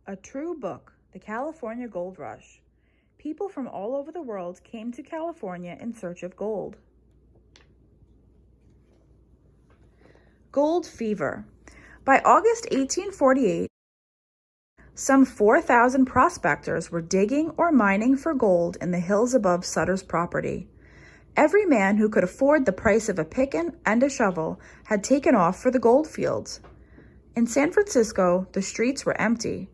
A true book, The California Gold Rush. People from all over the world came to California in search of gold. Gold fever. By August 1848, some 4,000 prospectors were digging or mining for gold in the hills above Sutter's property. Every man who could afford the price of a pick and a shovel had taken off for the gold fields. In San Francisco, the streets were empty.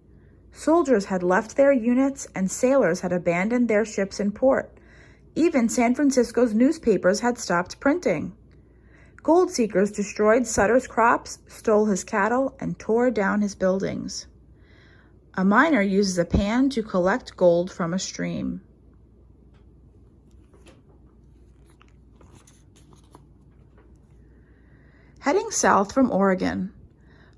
Soldiers had left their units and sailors had abandoned their ships in port. Even San Francisco's newspapers had stopped printing. Gold seekers destroyed Sutter's crops, stole his cattle, and tore down his buildings. A miner uses a pan to collect gold from a stream. Heading south from Oregon.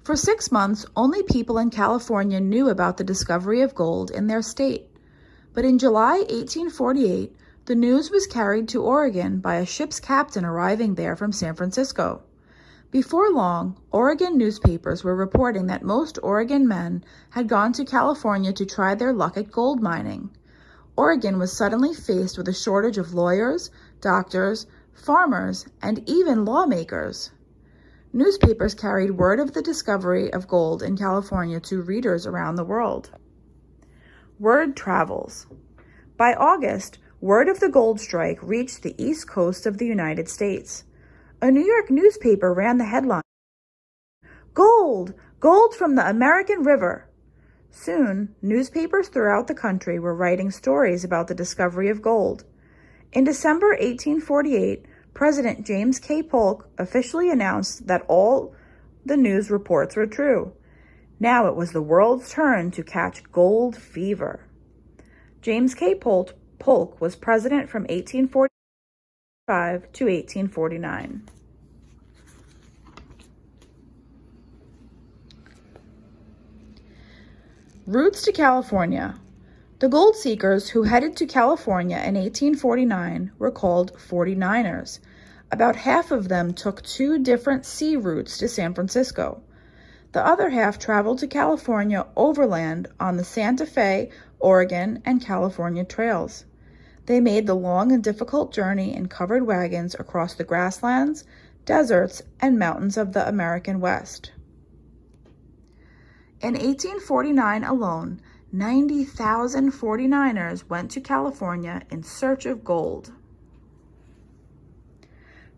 For 6 months, only people in California knew about the discovery of gold in their state. But in July 1848, the news was carried to Oregon by a ship's captain arriving there from San Francisco. Before long, Oregon newspapers were reporting that most Oregon men had gone to California to try their luck at gold mining. Oregon was suddenly faced with a shortage of lawyers, doctors, farmers, and even lawmakers. Newspapers carried word of the discovery of gold in California to readers around the world. Word travels. By August, word of the gold strike reached the east coast of the United States. A New York newspaper ran the headline, "Gold! Gold from the American River!" Soon, newspapers throughout the country were writing stories about the discovery of gold. In December 1848, President James K. Polk officially announced that all the news reports were true. Now it was the world's turn to catch gold fever. James K. Polk was president from 1845 to 1849. Routes to California. The gold seekers who headed to California in 1849 were called 49ers. About half of them took 2 different sea routes to San Francisco. The other half traveled to California overland on the Santa Fe, Oregon, and California trails. They made the long and difficult journey in covered wagons across the grasslands, deserts, and mountains of the American West. In 1849 alone, 90,000 49ers went to California in search of gold.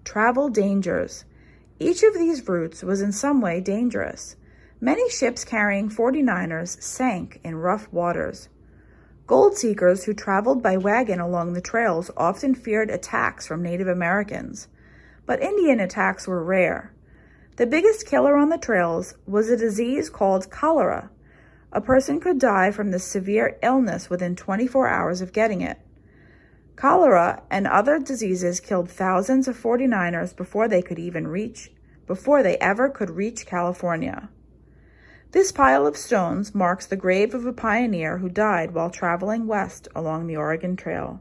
Travel dangers. Each of these routes was in some way dangerous. Many ships carrying 49ers sank in rough waters. Gold seekers who traveled by wagon along the trails often feared attacks from Native Americans, but Indian attacks were rare. The biggest killer on the trails was a disease called cholera. A person could die from this severe illness within 24 hours of getting it. Cholera and other diseases killed thousands of 49ers before they ever could reach California. This pile of stones marks the grave of a pioneer who died while traveling west along the Oregon Trail.